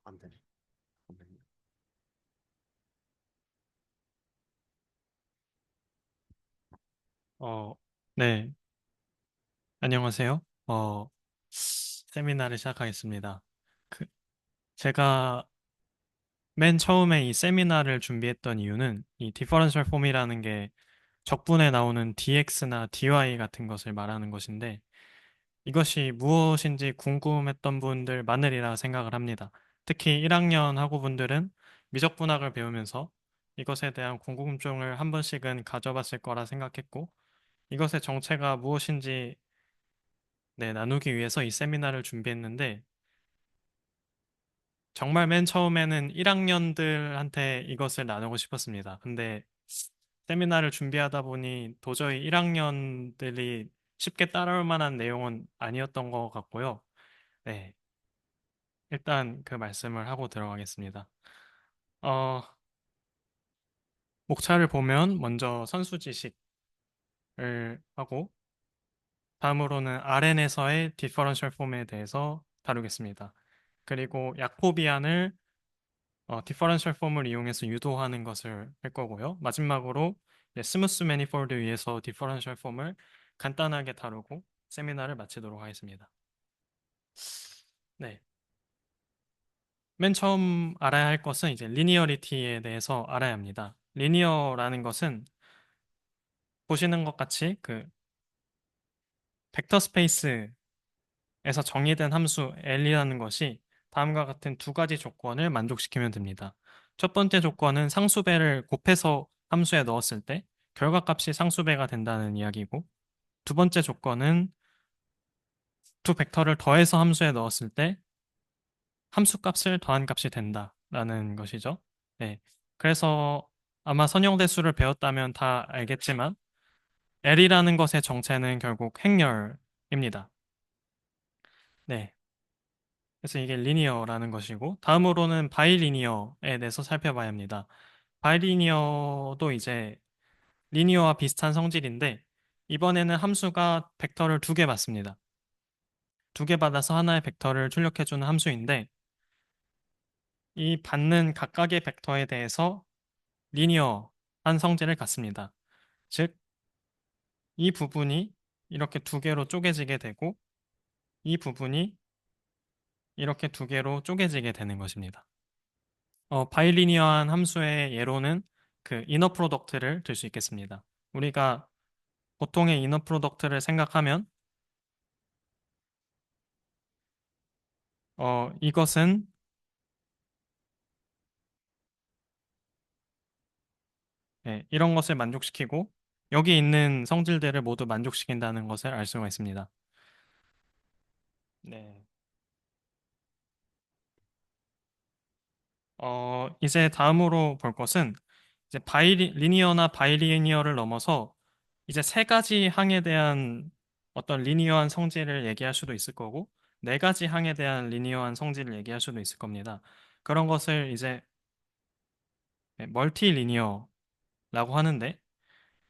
안 되네. 잠깐만요. 어, 네, 안녕하세요. 세미나를 시작하겠습니다. 그, 제가 맨 처음에 이 세미나를 준비했던 이유는 이 디퍼런셜 폼이라는 게 적분에 나오는 dx나 dy 같은 것을 말하는 것인데 이것이 무엇인지 궁금했던 분들 많으리라 생각을 합니다. 특히 1학년 학우분들은 미적분학을 배우면서 이것에 대한 궁금증을 한 번씩은 가져봤을 거라 생각했고 이것의 정체가 무엇인지 네, 나누기 위해서 이 세미나를 준비했는데, 정말 맨 처음에는 1학년들한테 이것을 나누고 싶었습니다. 근데 세미나를 준비하다 보니 도저히 1학년들이 쉽게 따라올 만한 내용은 아니었던 것 같고요. 네, 일단 그 말씀을 하고 들어가겠습니다. 어, 목차를 보면 먼저 선수 지식을 하고, 다음으로는 RN에서의 디퍼런셜 폼에 대해서 다루겠습니다. 그리고 야코비안을 디퍼런셜 폼을 이용해서 유도하는 것을 할 거고요. 마지막으로 스무스 매니폴드 위에서 디퍼런셜 폼을 간단하게 다루고 세미나를 마치도록 하겠습니다. 네. 맨 처음 알아야 할 것은 이제 리니어리티에 대해서 알아야 합니다. 리니어라는 것은 보시는 것 같이 그 벡터 스페이스에서 정의된 함수 L이라는 것이 다음과 같은 두 가지 조건을 만족시키면 됩니다. 첫 번째 조건은 상수배를 곱해서 함수에 넣었을 때 결과값이 상수배가 된다는 이야기고, 두 번째 조건은 두 벡터를 더해서 함수에 넣었을 때 함수값을 더한 값이 된다라는 것이죠. 네. 그래서 아마 선형대수를 배웠다면 다 알겠지만 L이라는 것의 정체는 결국 행렬입니다. 네. 그래서 이게 리니어라는 것이고, 다음으로는 바이리니어에 대해서 살펴봐야 합니다. 바이리니어도 이제 리니어와 비슷한 성질인데, 이번에는 함수가 벡터를 두 개 받습니다. 두 개 받아서 하나의 벡터를 출력해주는 함수인데, 이 받는 각각의 벡터에 대해서 리니어한 성질을 갖습니다. 즉, 이 부분이 이렇게 두 개로 쪼개지게 되고, 이 부분이 이렇게 두 개로 쪼개지게 되는 것입니다. 바이리니어한 함수의 예로는 그 이너 프로덕트를 들 수 있겠습니다. 우리가 보통의 이너 프로덕트를 생각하면 이것은 이런 것을 만족시키고 여기 있는 성질들을 모두 만족시킨다는 것을 알 수가 있습니다. 네. 이제 다음으로 볼 것은 이제 리니어나 바이리니어를 넘어서 이제 세 가지 항에 대한 어떤 리니어한 성질을 얘기할 수도 있을 거고 네 가지 항에 대한 리니어한 성질을 얘기할 수도 있을 겁니다. 그런 것을 이제 멀티 리니어라고 하는데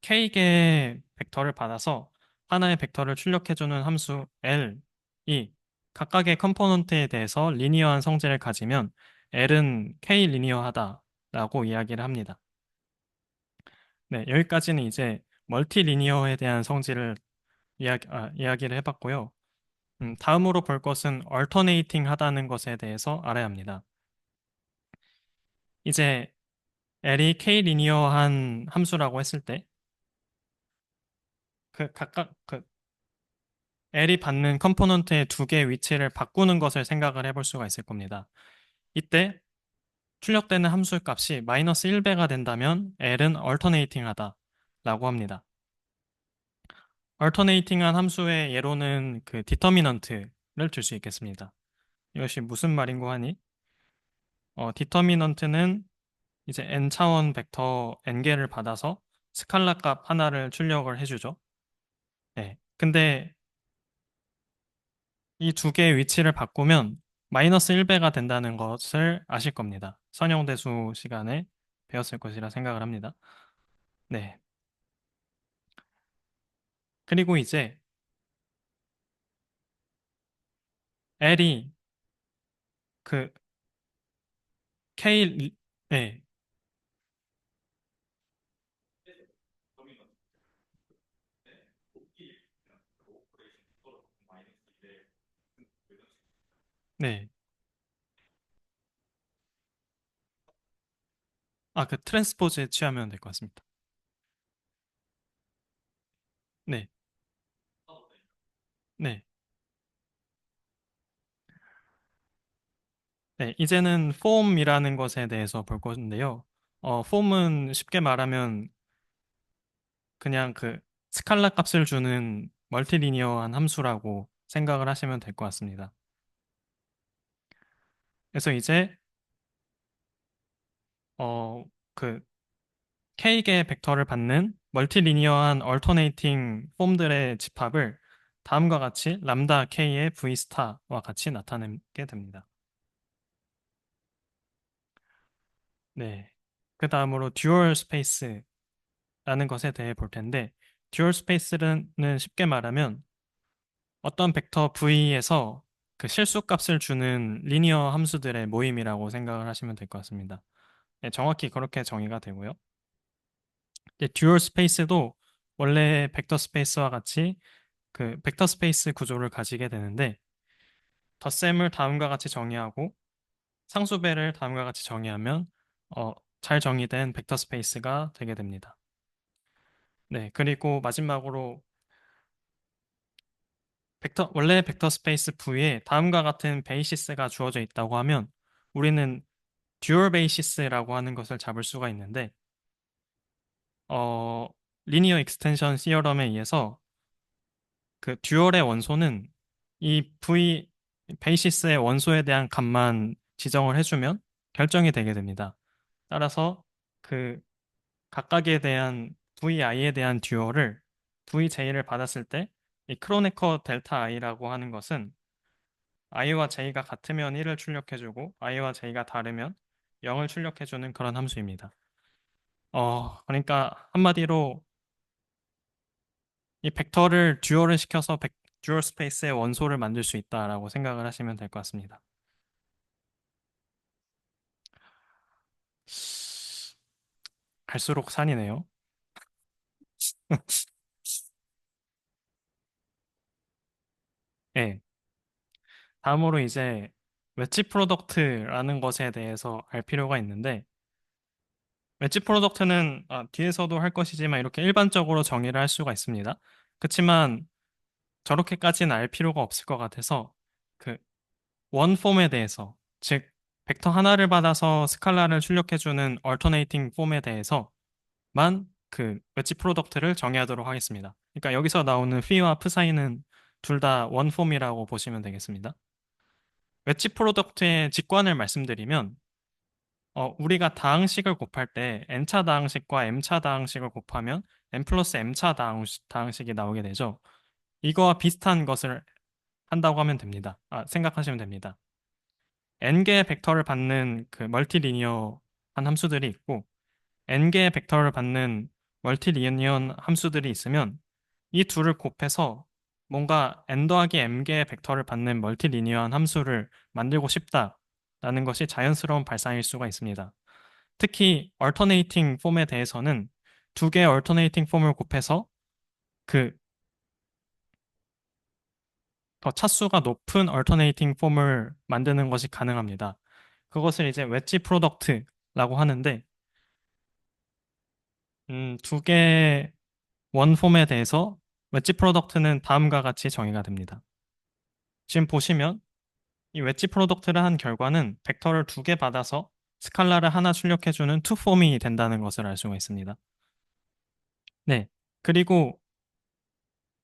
K개의 벡터를 받아서 하나의 벡터를 출력해주는 함수 L이 각각의 컴포넌트에 대해서 리니어한 성질을 가지면 L은 K 리니어하다라고 이야기를 합니다. 네, 여기까지는 이제 멀티 리니어에 대한 성질을 이야기를 해봤고요. 다음으로 볼 것은 얼터네이팅 하다는 것에 대해서 알아야 합니다. 이제 L이 K 리니어한 함수라고 했을 때 그 각각 그 L이 받는 컴포넌트의 두 개의 위치를 바꾸는 것을 생각을 해볼 수가 있을 겁니다. 이때 출력되는 함수 값이 마이너스 1배가 된다면 L은 얼터네이팅 하다라고 합니다. 얼터네이팅한 함수의 예로는 그 디터미넌트를 들 수 있겠습니다. 이것이 무슨 말인고 하니 디터미넌트는 이제 n차원 벡터 n개를 받아서 스칼라 값 하나를 출력을 해주죠. 네. 근데 이 두 개의 위치를 바꾸면 마이너스 1배가 된다는 것을 아실 겁니다. 선형대수 시간에 배웠을 것이라 생각을 합니다. 네. 그리고 이제 L이 그 네, 네. 아, 그 트랜스포즈에 취하면 될 것 같습니다. 네, 네. 네, 이제는 폼이라는 것에 대해서 볼 건데요. 폼은 쉽게 말하면 그냥 그 스칼라 값을 주는 멀티리니어한 함수라고 생각을 하시면 될 것 같습니다. 그래서 이제 어, 그 K개의 벡터를 받는 멀티리니어한 얼터네이팅 폼들의 집합을 다음과 같이 람다 K의 V 스타와 같이 나타내게 됩니다. 네. 그 다음으로 듀얼 스페이스라는 것에 대해 볼 텐데, 듀얼 스페이스는 쉽게 말하면 어떤 벡터 V에서 그 실수값을 주는 리니어 함수들의 모임이라고 생각을 하시면 될 것 같습니다. 네, 정확히 그렇게 정의가 되고요. 듀얼 스페이스도 원래 벡터 스페이스와 같이 그 벡터 스페이스 구조를 가지게 되는데, 덧셈을 다음과 같이 정의하고 상수배를 다음과 같이 정의하면 어, 잘 정의된 벡터 스페이스가 되게 됩니다. 네, 그리고 마지막으로 원래 벡터 스페이스 V에 다음과 같은 베이시스가 주어져 있다고 하면 우리는 듀얼 베이시스라고 하는 것을 잡을 수가 있는데 어, 리니어 익스텐션 시어럼에 의해서 그 듀얼의 원소는 이 V 베이시스의 원소에 대한 값만 지정을 해주면 결정이 되게 됩니다. 따라서 그 각각에 대한 VI에 대한 듀얼을 VJ를 받았을 때 이 크로네커 델타 I라고 하는 것은 i와 j가 같으면 1을 출력해주고 i와 j가 다르면 0을 출력해주는 그런 함수입니다. 그러니까 한마디로 이 벡터를 듀얼을 시켜서 듀얼 스페이스의 원소를 만들 수 있다라고 생각을 하시면 될 것 같습니다. 갈수록 산이네요. 네. 다음으로 이제 웨지 프로덕트라는 것에 대해서 알 필요가 있는데 웨지 프로덕트는 뒤에서도 할 것이지만 이렇게 일반적으로 정의를 할 수가 있습니다. 그렇지만 저렇게까지는 알 필요가 없을 것 같아서 그 원폼에 대해서 즉 벡터 하나를 받아서 스칼라를 출력해주는 얼터네이팅 폼에 대해서만 그 웨지 프로덕트를 정의하도록 하겠습니다. 그러니까 여기서 나오는 피와 프사이는 둘 다 원폼이라고 보시면 되겠습니다. 웨지 프로덕트의 직관을 말씀드리면 우리가 다항식을 곱할 때 n차 다항식과 m차 다항식을 곱하면 n 플러스 m차 다항식이 나오게 되죠. 이거와 비슷한 것을 한다고 하면 됩니다. 생각하시면 됩니다. n개의 벡터를 받는 그 멀티리니어한 함수들이 있고 n개의 벡터를 받는 멀티리니어한 함수들이 있으면 이 둘을 곱해서 뭔가 n 더하기 m개의 벡터를 받는 멀티리니어한 함수를 만들고 싶다라는 것이 자연스러운 발상일 수가 있습니다. 특히 얼터네이팅 폼에 대해서는 두 개의 얼터네이팅 폼을 곱해서 그 더 차수가 높은 얼터네이팅 폼을 만드는 것이 가능합니다. 그것을 이제 웨지 프로덕트라고 하는데 두 개의 원폼에 대해서 웨지 프로덕트는 다음과 같이 정의가 됩니다. 지금 보시면 이 웨지 프로덕트를 한 결과는 벡터를 두 개 받아서 스칼라를 하나 출력해주는 투폼이 된다는 것을 알 수가 있습니다. 네. 그리고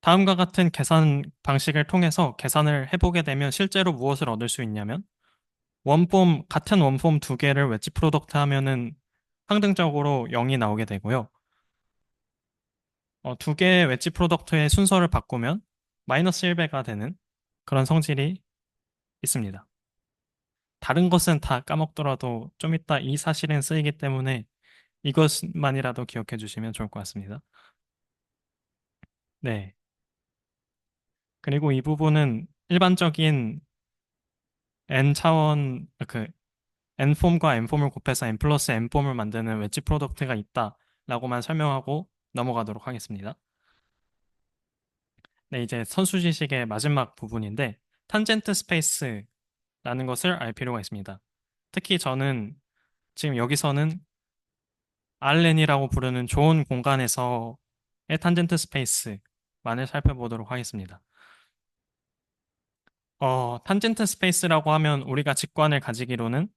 다음과 같은 계산 방식을 통해서 계산을 해보게 되면 실제로 무엇을 얻을 수 있냐면 같은 원폼 두 개를 웨지 프로덕트 하면은 상등적으로 0이 나오게 되고요. 두 개의 웨지 프로덕트의 순서를 바꾸면 마이너스 1배가 되는 그런 성질이 있습니다. 다른 것은 다 까먹더라도 좀 이따 이 사실은 쓰이기 때문에 이것만이라도 기억해 주시면 좋을 것 같습니다. 네. 그리고 이 부분은 일반적인 n 차원, n폼과 n폼을 곱해서 n 플러스 n폼을 만드는 웨지 프로덕트가 있다라고만 설명하고 넘어가도록 하겠습니다. 네, 이제 선수 지식의 마지막 부분인데 탄젠트 스페이스라는 것을 알 필요가 있습니다. 특히 저는 지금 여기서는 RN이라고 부르는 좋은 공간에서의 탄젠트 스페이스만을 살펴보도록 하겠습니다. 탄젠트 스페이스라고 하면 우리가 직관을 가지기로는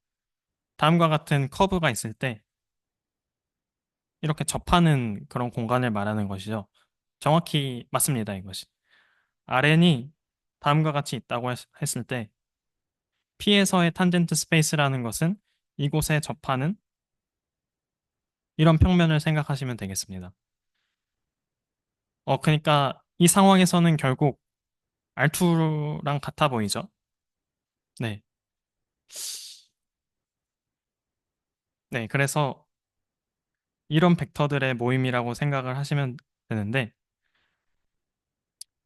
다음과 같은 커브가 있을 때 이렇게 접하는 그런 공간을 말하는 것이죠. 정확히 맞습니다, 이것이. RN이 다음과 같이 있다고 했을 때 P에서의 탄젠트 스페이스라는 것은 이곳에 접하는 이런 평면을 생각하시면 되겠습니다. 그러니까 이 상황에서는 결국 R2랑 같아 보이죠? 네. 네, 그래서 이런 벡터들의 모임이라고 생각을 하시면 되는데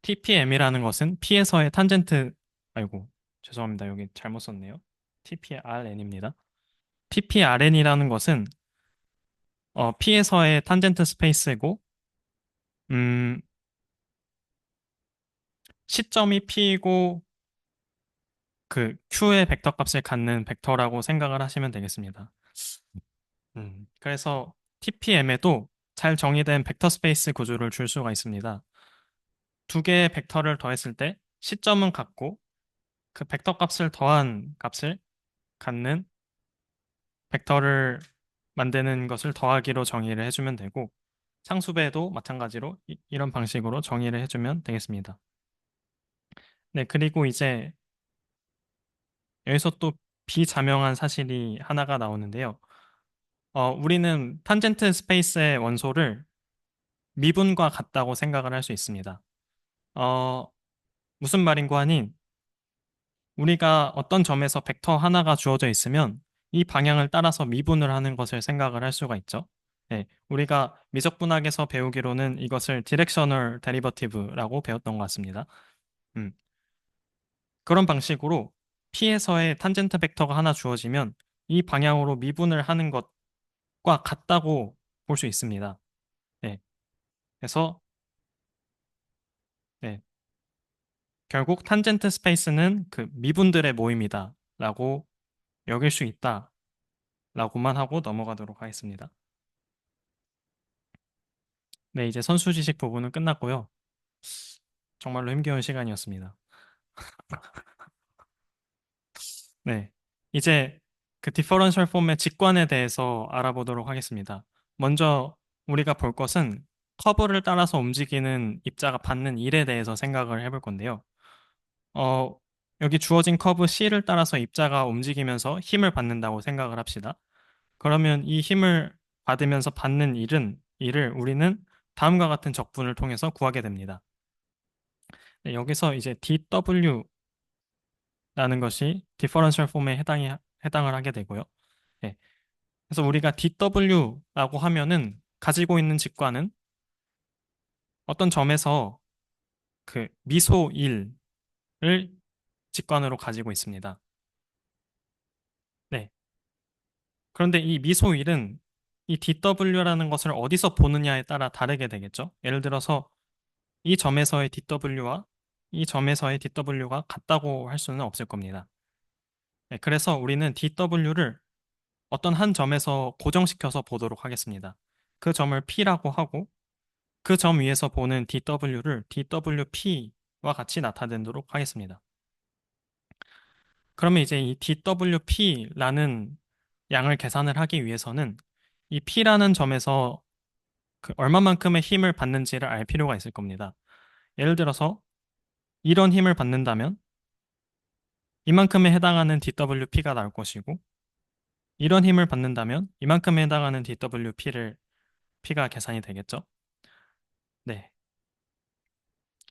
TPM이라는 것은 P에서의 탄젠트 아이고 죄송합니다. 여기 잘못 썼네요. TPRN입니다. PPRN이라는 것은 P에서의 탄젠트 스페이스고 음, 시점이 P이고 그 Q의 벡터 값을 갖는 벡터라고 생각을 하시면 되겠습니다. 그래서 TPM에도 잘 정의된 벡터 스페이스 구조를 줄 수가 있습니다. 두 개의 벡터를 더했을 때 시점은 같고 그 벡터 값을 더한 값을 갖는 벡터를 만드는 것을 더하기로 정의를 해주면 되고 상수배도 마찬가지로 이런 방식으로 정의를 해주면 되겠습니다. 네, 그리고 이제 여기서 또 비자명한 사실이 하나가 나오는데요. 우리는 탄젠트 스페이스의 원소를 미분과 같다고 생각을 할 수 있습니다. 어, 무슨 말인고 하니 우리가 어떤 점에서 벡터 하나가 주어져 있으면 이 방향을 따라서 미분을 하는 것을 생각을 할 수가 있죠. 네, 우리가 미적분학에서 배우기로는 이것을 디렉셔널 데리버티브라고 배웠던 것 같습니다. 음, 그런 방식으로 P에서의 탄젠트 벡터가 하나 주어지면 이 방향으로 미분을 하는 것과 같다고 볼 수 있습니다. 네, 그래서 네, 결국 탄젠트 스페이스는 그 미분들의 모임이다라고 여길 수 있다라고만 하고 넘어가도록 하겠습니다. 네, 이제 선수 지식 부분은 끝났고요. 정말로 힘겨운 시간이었습니다. 네, 이제 그 디퍼런셜 폼의 직관에 대해서 알아보도록 하겠습니다. 먼저 우리가 볼 것은 커브를 따라서 움직이는 입자가 받는 일에 대해서 생각을 해볼 건데요. 어, 여기 주어진 커브 C를 따라서 입자가 움직이면서 힘을 받는다고 생각을 합시다. 그러면 이 힘을 받으면서 받는 일을 우리는 다음과 같은 적분을 통해서 구하게 됩니다. 네, 여기서 이제 dW라는 것이 디퍼런셜 폼에 해당을 하게 되고요. 네, 그래서 우리가 dW라고 하면은 가지고 있는 직관은 어떤 점에서 그 미소 1을 직관으로 가지고 있습니다. 네. 그런데 이 미소 1은 이 dW라는 것을 어디서 보느냐에 따라 다르게 되겠죠. 예를 들어서 이 점에서의 dW와 이 점에서의 dW가 같다고 할 수는 없을 겁니다. 네, 그래서 우리는 dW를 어떤 한 점에서 고정시켜서 보도록 하겠습니다. 그 점을 P라고 하고 그 점 위에서 보는 dW를 dWP와 같이 나타내도록 하겠습니다. 그러면 이제 이 dWP라는 양을 계산을 하기 위해서는 이 P라는 점에서 그 얼마만큼의 힘을 받는지를 알 필요가 있을 겁니다. 예를 들어서 이런 힘을 받는다면 이만큼에 해당하는 dWP가 나올 것이고 이런 힘을 받는다면 이만큼에 해당하는 P가 계산이 되겠죠. 네.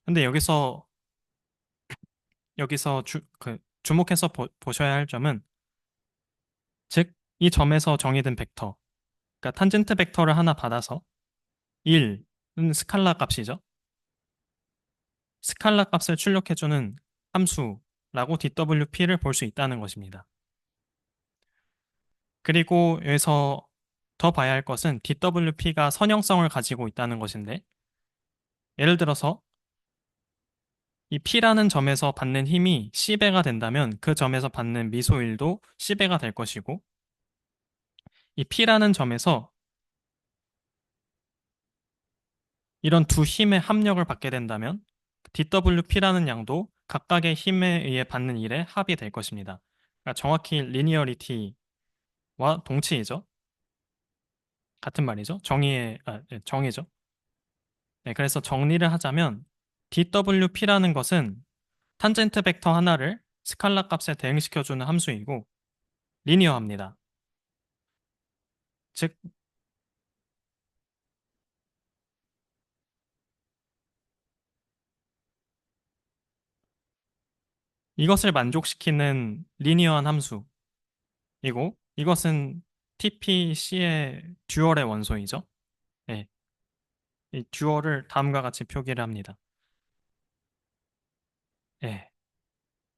근데 여기서 주목해서 보셔야 할 점은 즉 이 점에서 정의된 벡터 그러니까 탄젠트 벡터를 하나 받아서 1은 스칼라 값이죠. 스칼라 값을 출력해주는 함수라고 dWP를 볼 수 있다는 것입니다. 그리고 여기서 더 봐야 할 것은 DWP가 선형성을 가지고 있다는 것인데, 예를 들어서 이 P라는 점에서 받는 힘이 C배가 된다면 그 점에서 받는 미소일도 C배가 될 것이고, 이 P라는 점에서 이런 두 힘의 합력을 받게 된다면 DWP라는 양도 각각의 힘에 의해 받는 일의 합이 될 것입니다. 그러니까 정확히 리니어리티와 동치이죠. 같은 말이죠. 정의죠. 네, 그래서 정리를 하자면 DWP라는 것은 탄젠트 벡터 하나를 스칼라 값에 대응시켜주는 함수이고 리니어합니다. 즉, 이것을 만족시키는 리니어한 함수이고 이것은 TPC의 듀얼의 원소이죠. 네, 이 듀얼을 다음과 같이 표기를 합니다. 네,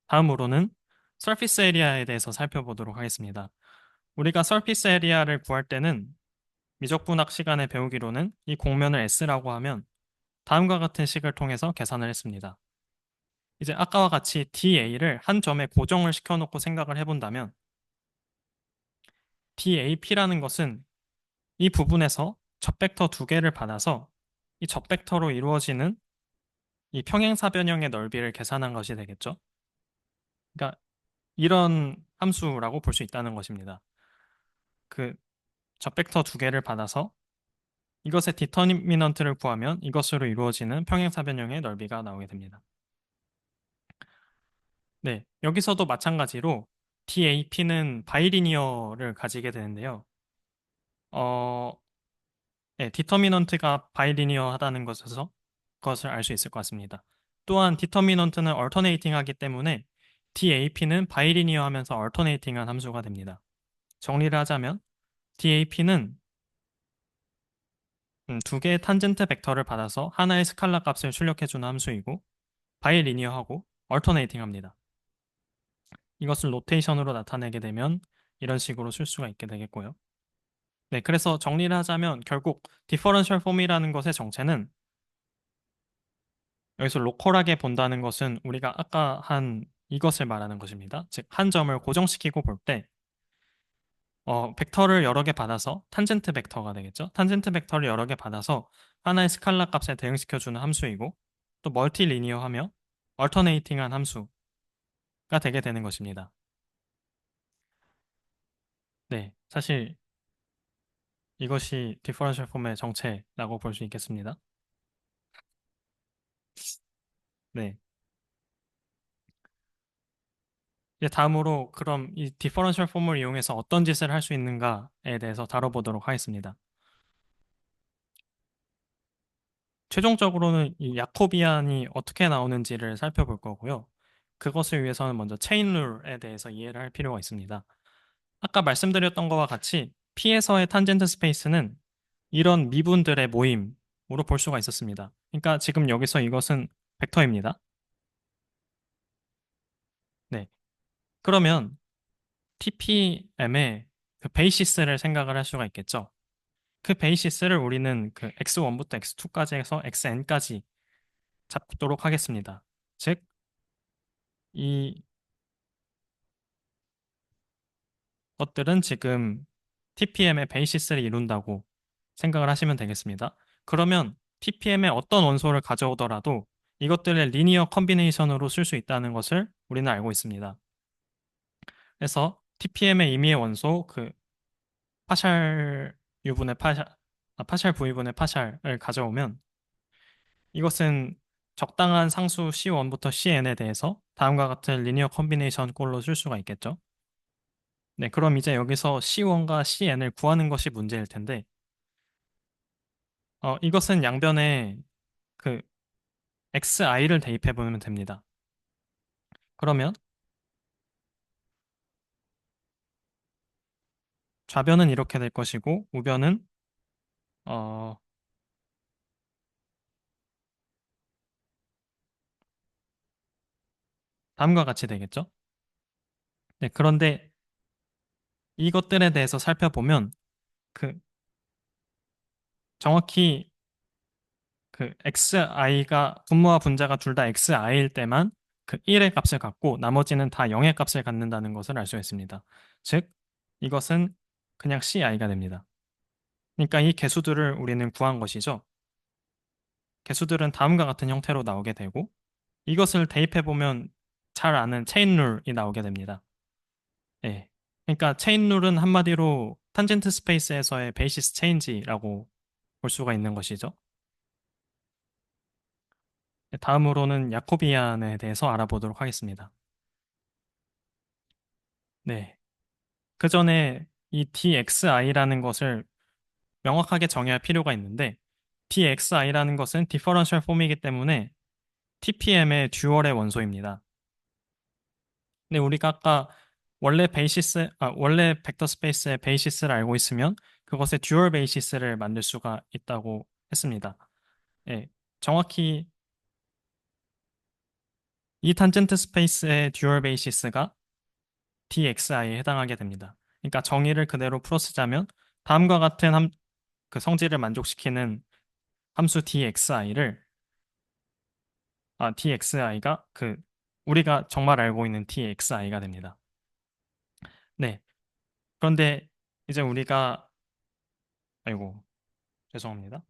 다음으로는 서피스 에리아에 대해서 살펴보도록 하겠습니다. 우리가 서피스 에리아를 구할 때는 미적분학 시간에 배우기로는 이 공면을 S라고 하면 다음과 같은 식을 통해서 계산을 했습니다. 이제 아까와 같이 DA를 한 점에 고정을 시켜놓고 생각을 해본다면 DAP라는 것은 이 부분에서 접벡터 두 개를 받아서 이 접벡터로 이루어지는 이 평행사변형의 넓이를 계산한 것이 되겠죠. 그러니까 이런 함수라고 볼 수 있다는 것입니다. 그 접벡터 두 개를 받아서 이것의 디터미넌트를 구하면 이것으로 이루어지는 평행사변형의 넓이가 나오게 됩니다. 네, 여기서도 마찬가지로 DAP는 바이리니어를 가지게 되는데요. 어, 네, 디터미넌트가 바이리니어하다는 것을 알 수 있을 것 같습니다. 또한 디터미넌트는 얼터네이팅 하기 때문에 DAP는 바이리니어 하면서 얼터네이팅한 함수가 됩니다. 정리를 하자면 DAP는 두 개의 탄젠트 벡터를 받아서 하나의 스칼라 값을 출력해주는 함수이고 바이리니어하고 얼터네이팅 합니다. 이것을 로테이션으로 나타내게 되면 이런 식으로 쓸 수가 있게 되겠고요. 네, 그래서 정리를 하자면 결국 디퍼런셜 폼이라는 것의 정체는 여기서 로컬하게 본다는 것은 우리가 아까 한 이것을 말하는 것입니다. 즉, 한 점을 고정시키고 볼 때, 벡터를 여러 개 받아서 탄젠트 벡터가 되겠죠. 탄젠트 벡터를 여러 개 받아서 하나의 스칼라 값에 대응시켜주는 함수이고, 또 멀티리니어하며 얼터네이팅한 함수가 되게 되는 것입니다. 네, 사실 이것이 디퍼런셜 폼의 정체라고 볼 수 있겠습니다. 네. 이제 다음으로 그럼 이 디퍼런셜 폼을 이용해서 어떤 짓을 할 수 있는가에 대해서 다뤄보도록 하겠습니다. 최종적으로는 이 야코비안이 어떻게 나오는지를 살펴볼 거고요. 그것을 위해서는 먼저 체인 룰에 대해서 이해를 할 필요가 있습니다. 아까 말씀드렸던 것과 같이 P에서의 탄젠트 스페이스는 이런 미분들의 모임으로 볼 수가 있었습니다. 그러니까 지금 여기서 이것은 벡터입니다. 네. 그러면 TPM의 그 베이시스를 생각을 할 수가 있겠죠. 그 베이시스를 우리는 그 x1부터 x2까지 해서 xn까지 잡도록 하겠습니다. 즉, 이 것들은 지금 TPM의 베이시스를 이룬다고 생각을 하시면 되겠습니다. 그러면 TPM의 어떤 원소를 가져오더라도 이것들을 리니어 컨비네이션으로 쓸 수 있다는 것을 우리는 알고 있습니다. 그래서 TPM의 임의의 원소, 그 파샬 U분의 파샬 V분의 파샬을 가져오면 이것은 적당한 상수 C1부터 Cn에 대해서 다음과 같은 리니어 컨비네이션 꼴로 쓸 수가 있겠죠. 네, 그럼 이제 여기서 C1과 Cn을 구하는 것이 문제일 텐데, 이것은 양변에 그 XI를 대입해 보면 됩니다. 그러면 좌변은 이렇게 될 것이고, 우변은, 어, 다음과 같이 되겠죠. 네, 그런데 이것들에 대해서 살펴보면 그 정확히 그 xi가 분모와 분자가 둘 다 xi일 때만 그 1의 값을 갖고 나머지는 다 0의 값을 갖는다는 것을 알 수 있습니다. 즉, 이것은 그냥 ci가 됩니다. 그러니까 이 개수들을 우리는 구한 것이죠. 개수들은 다음과 같은 형태로 나오게 되고 이것을 대입해보면 잘 아는 체인룰이 나오게 됩니다. 예. 그러니까 체인룰은 한마디로 탄젠트 스페이스에서의 베이시스 체인지라고 볼 수가 있는 것이죠. 네, 다음으로는 야코비안에 대해서 알아보도록 하겠습니다. 네. 그 전에 이 dxi라는 것을 명확하게 정해야 할 필요가 있는데 dxi라는 것은 디퍼런셜 폼이기 때문에 TPM의 듀얼의 원소입니다. 근데 우리가 아까 원래 벡터 스페이스의 베이시스를 알고 있으면 그것의 듀얼 베이시스를 만들 수가 있다고 했습니다. 예, 정확히 이 탄젠트 스페이스의 듀얼 베이시스가 dxi에 해당하게 됩니다. 그러니까 정의를 그대로 풀어 쓰자면 다음과 같은 그 성질을 만족시키는 함수 dxi가 그 우리가 정말 알고 있는 dxi가 됩니다. 네. 그런데 이제 아이고, 죄송합니다.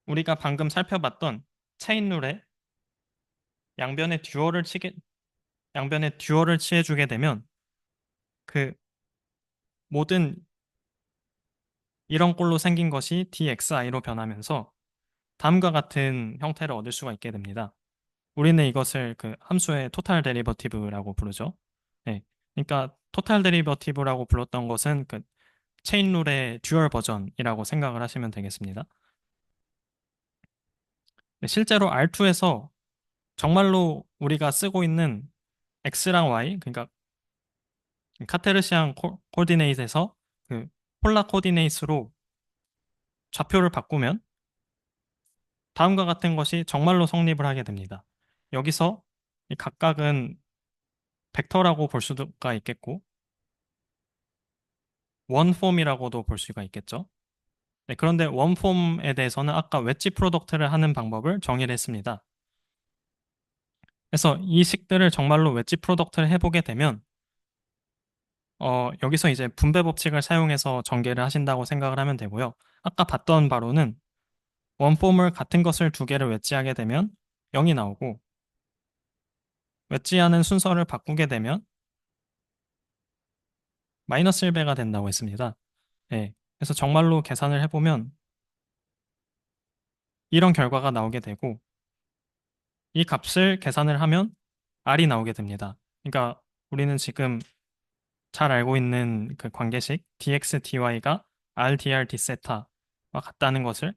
우리가 방금 살펴봤던 체인룰의 양변의 듀얼을 치게, 양변의 듀얼을 취해주게 되면 그 모든 이런 꼴로 생긴 것이 dxi로 변하면서 다음과 같은 형태를 얻을 수가 있게 됩니다. 우리는 이것을 그 함수의 토탈 데리버티브라고 부르죠. 네. 그러니까 토탈 데리버티브라고 불렀던 것은 그 체인룰의 듀얼 버전이라고 생각을 하시면 되겠습니다. 네, 실제로 R2에서 정말로 우리가 쓰고 있는 X랑 Y, 그러니까 카테르시안 코디네이트에서 그 폴라 코디네이트로 좌표를 바꾸면 다음과 같은 것이 정말로 성립을 하게 됩니다. 여기서 이 각각은 벡터라고 볼 수가 있겠고 원폼이라고도 볼 수가 있겠죠. 네, 그런데 원폼에 대해서는 아까 웨지 프로덕트를 하는 방법을 정의를 했습니다. 그래서 이 식들을 정말로 웨지 프로덕트를 해보게 되면 여기서 이제 분배 법칙을 사용해서 전개를 하신다고 생각을 하면 되고요. 아까 봤던 바로는 원폼을 같은 것을 두 개를 웨지하게 되면 0이 나오고 웨지하는 순서를 바꾸게 되면 마이너스 1배가 된다고 했습니다. 예. 그래서 정말로 계산을 해보면 이런 결과가 나오게 되고 이 값을 계산을 하면 R이 나오게 됩니다. 그러니까 우리는 지금 잘 알고 있는 그 관계식 dx, dy가 r, dr, d세타와 같다는 것을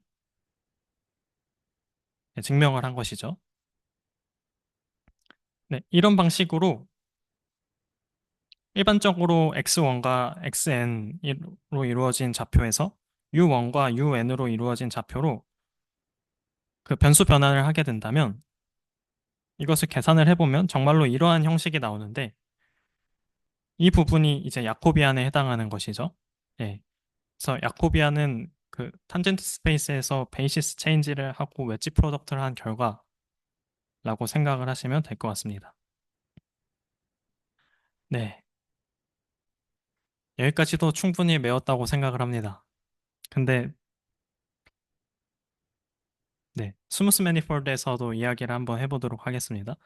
증명을 한 것이죠. 네, 이런 방식으로 일반적으로 x1과 xn으로 이루어진 좌표에서 u1과 un으로 이루어진 좌표로 그 변수 변환을 하게 된다면 이것을 계산을 해보면 정말로 이러한 형식이 나오는데 이 부분이 이제 야코비안에 해당하는 것이죠. 예. 그래서 야코비안은 그 탄젠트 스페이스에서 베이시스 체인지를 하고 웨지 프로덕트를 한 결과라고 생각을 하시면 될 것 같습니다. 네. 여기까지도 충분히 메웠다고 생각을 합니다. 근데 네, 스무스 매니폴드에서도 이야기를 한번 해보도록 하겠습니다.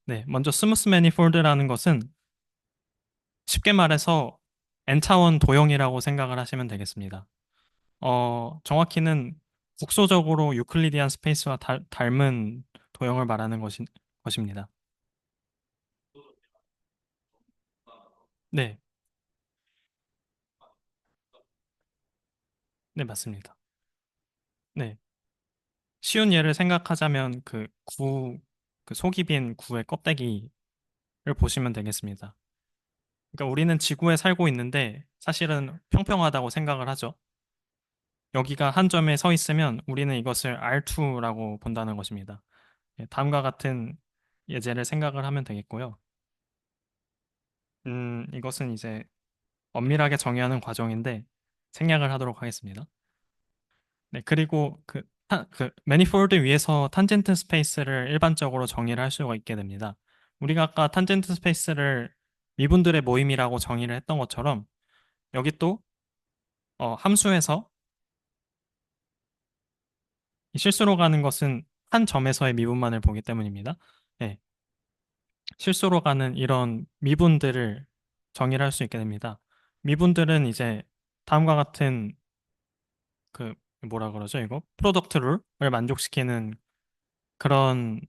네, 먼저 스무스 매니폴드라는 것은 쉽게 말해서 n차원 도형이라고 생각을 하시면 되겠습니다. 정확히는 국소적으로 유클리디안 스페이스와 닮은 도형을 말하는 것입니다. 네, 네, 맞습니다. 네, 쉬운 예를 생각하자면 그 속이 빈 구의 껍데기를 보시면 되겠습니다. 그러니까 우리는 지구에 살고 있는데 사실은 평평하다고 생각을 하죠. 여기가 한 점에 서 있으면 우리는 이것을 R2라고 본다는 것입니다. 다음과 같은 예제를 생각을 하면 되겠고요. 이것은 이제 엄밀하게 정의하는 과정인데 생략을 하도록 하겠습니다. 네, 그리고 그 매니폴드 위에서 탄젠트 스페이스를 일반적으로 정의를 할 수가 있게 됩니다. 우리가 아까 탄젠트 스페이스를 미분들의 모임이라고 정의를 했던 것처럼 여기 또 함수에서 이 실수로 가는 것은 한 점에서의 미분만을 보기 때문입니다. 네, 실수로 가는 이런 미분들을 정의를 할 수 있게 됩니다. 미분들은 이제 다음과 같은 그 뭐라 그러죠, 이거? 프로덕트 룰을 만족시키는 그런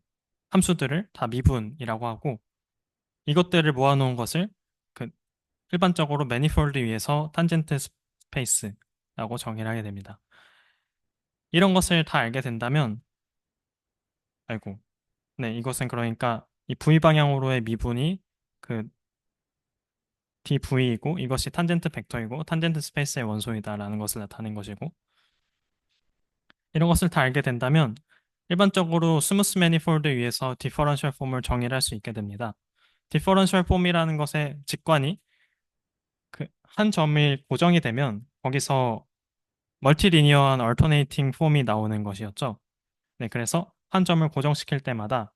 함수들을 다 미분이라고 하고 이것들을 모아놓은 것을 그 일반적으로 매니폴드 위에서 탄젠트 스페이스라고 정의를 하게 됩니다. 이런 것을 다 알게 된다면 아이고 네 이것은 그러니까 이 v 방향으로의 미분이 그 dv이고 이것이 탄젠트 벡터이고 탄젠트 스페이스의 원소이다라는 것을 나타낸 것이고 이런 것을 다 알게 된다면 일반적으로 스무스 매니폴드 위에서 디퍼런셜 폼을 정의를 할 수 있게 됩니다. 디퍼런셜 폼이라는 것의 직관이 그 한 점이 고정이 되면 거기서 멀티리니어한 얼터네이팅 폼이 나오는 것이었죠. 네, 그래서 한 점을 고정시킬 때마다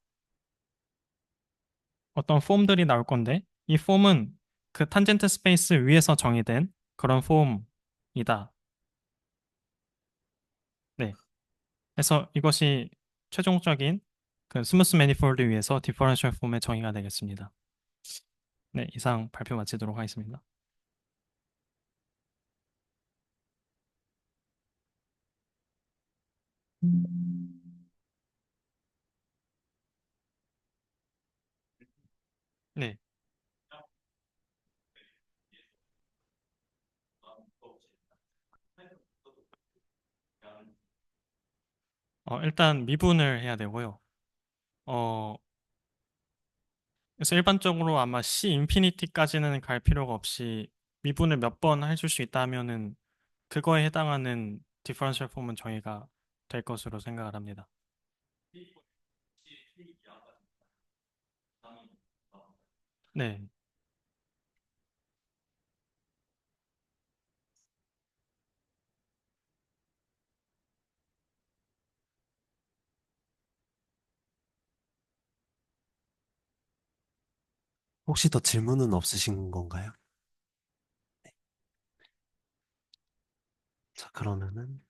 어떤 폼들이 나올 건데 이 폼은 그 탄젠트 스페이스 위에서 정의된 그런 폼이다. 네. 그래서 이것이 최종적인 그 스무스 매니폴드 위에서 디퍼런셜 폼의 정의가 되겠습니다. 네, 이상 발표 마치도록 하겠습니다. 네. 일단 미분을 해야 되고요. 어, 그래서 일반적으로 아마 C 인피니티까지는 갈 필요가 없이 미분을 몇 번 해줄 수 있다 하면은 그거에 해당하는 디퍼런셜 폼은 정의가 될 것으로 생각을 합니다. 네. 혹시 더 질문은 없으신 건가요? 자, 그러면은